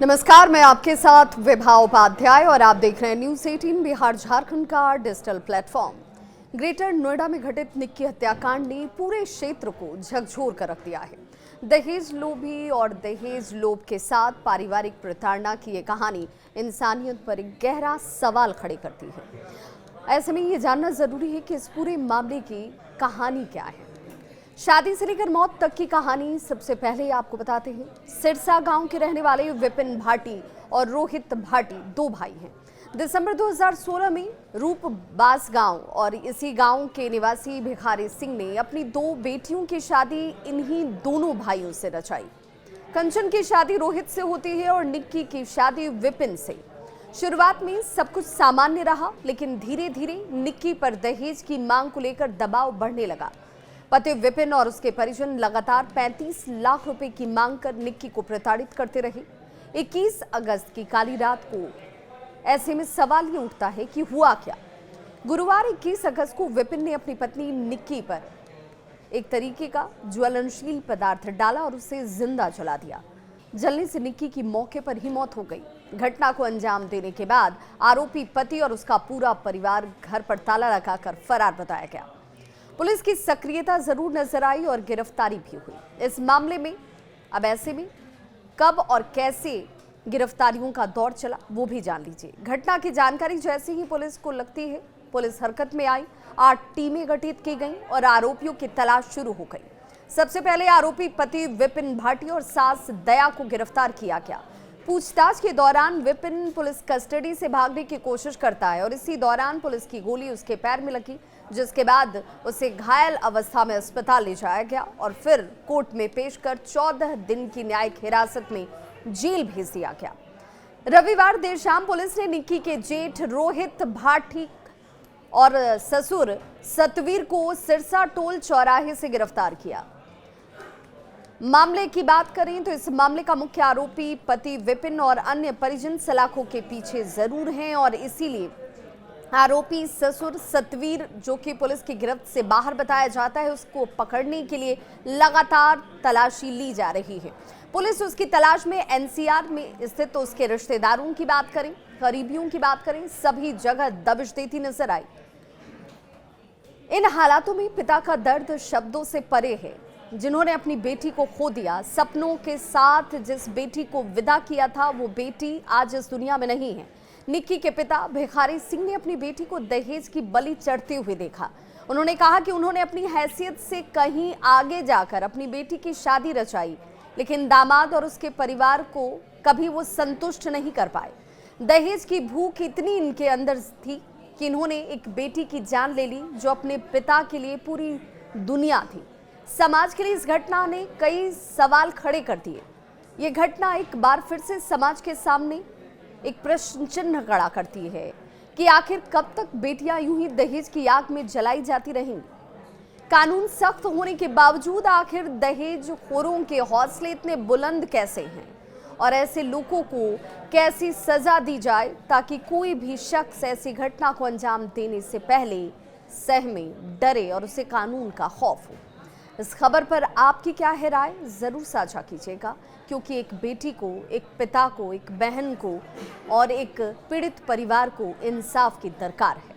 नमस्कार, मैं आपके साथ विभा उपाध्याय और आप देख रहे हैं न्यूज 18 बिहार झारखंड का डिजिटल प्लेटफॉर्म। ग्रेटर नोएडा में घटित निक्की हत्याकांड ने पूरे क्षेत्र को झकझोर कर रख दिया है। दहेज लोभी और दहेज लोभ के साथ पारिवारिक प्रताड़ना की ये कहानी इंसानियत पर एक गहरा सवाल खड़े करती है। ऐसे में ये जानना जरूरी है कि इस पूरे मामले की कहानी क्या है। शादी से लेकर मौत तक की कहानी सबसे पहले आपको बताते हैं। सिरसा गांव के रहने वाले विपिन भाटी और रोहित भाटी दो भाई हैं। दिसंबर 2016 में रूपबास गांव और इसी गांव के निवासी भिखारी सिंह ने अपनी दो बेटियों की शादी इन्हीं दोनों भाइयों से रचाई। कंचन की शादी रोहित से होती है और निक्की की शादी विपिन से। शुरुआत में सब कुछ सामान्य रहा, लेकिन धीरे धीरे निक्की पर दहेज की मांग को लेकर दबाव बढ़ने लगा। पति विपिन और उसके परिजन लगातार 35 लाख रुपए की मांग कर निक्की को प्रताड़ित करते रहे। 21 अगस्त की काली रात को ऐसे में सवाल ये उठता है कि हुआ क्या। गुरुवार 21 अगस्त को विपिन ने अपनी पत्नी निक्की पर एक तरीके का ज्वलनशील पदार्थ डाला और उसे जिंदा जला दिया। जलने से निक्की की मौके पर ही मौत हो गई। घटना को अंजाम देने के बाद आरोपी पति और उसका पूरा परिवार घर पर ताला लगाकर फरार बताया गया। पुलिस की सक्रियता जरूर नजर आई और गिरफ्तारी भी हुई इस मामले में। अब ऐसे में कब और कैसे गिरफ्तारियों का दौर चला वो भी जान लीजिए। घटना की जानकारी जैसे ही पुलिस को लगती है, पुलिस हरकत में आई। 8 टीमें गठित की गईं और आरोपियों की तलाश शुरू हो गई। सबसे पहले आरोपी पति विपिन भाटी और सास दया को गिरफ्तार किया गया। पूछताछ के दौरान विपिन पुलिस कस्टडी से भागने की कोशिश करता है और इसी दौरान पुलिस की गोली उसके पैर में लगी, जिसके बाद उसे घायल अवस्था में अस्पताल ले जाया गया और फिर कोर्ट में पेश कर 14 दिन की न्यायिक हिरासत में जेल भेज दिया गया। रविवार देर शाम पुलिस ने निक्की के जेठ रोहित भाटी और ससुर सतवीर को सिरसा टोल चौराहे से गिरफ्तार किया। मामले की बात करें तो इस मामले का मुख्य आरोपी पति विपिन और अन्य परिजन सलाखों के पीछे जरूर हैं और इसीलिए आरोपी ससुर सतवीर, जो कि पुलिस की गिरफ्त से बाहर बताया जाता है, उसको पकड़ने के लिए लगातार तलाशी ली जा रही है। पुलिस उसकी तलाश में एनसीआर में स्थित उसके रिश्तेदारों की बात करें, करीबियों की बात करें, सभी जगह दबिश देती नजर आई। इन हालातों में पिता का दर्द शब्दों से परे है। जिन्होंने अपनी बेटी को खो दिया, सपनों के साथ जिस बेटी को विदा किया था, वो बेटी आज इस दुनिया में नहीं है। निक्की के पिता भिखारी सिंह ने अपनी बेटी को दहेज की बलि चढ़ते हुए देखा। उन्होंने कहा कि उन्होंने अपनी हैसियत से कहीं आगे जाकर अपनी बेटी की शादी रचाई, लेकिन दामाद और उसके परिवार को कभी वो संतुष्ट नहीं कर पाए। दहेज की भूख इतनी इनके अंदर थी कि इन्होंने एक बेटी की जान ले ली, जो अपने पिता के लिए पूरी दुनिया थी। समाज के लिए इस घटना ने कई सवाल खड़े कर दिए। ये घटना एक बार फिर से समाज के सामने एक प्रश्न चिन्ह खड़ा करती है कि आखिर कब तक बेटियां यूं ही दहेज की आग में जलाई जाती रहेंगी। कानून सख्त होने के बावजूद आखिर दहेज खोरों के हौसले इतने बुलंद कैसे हैं और ऐसे लोगों को कैसी सजा दी जाए ताकि कोई भी शख्स ऐसी घटना को अंजाम देने से पहले सहमे, डरे और उसे कानून का खौफ हो। इस खबर पर आपकी क्या है राय, जरूर साझा कीजिएगा, क्योंकि एक बेटी को, एक पिता को, एक बहन को और एक पीड़ित परिवार को इंसाफ की दरकार है।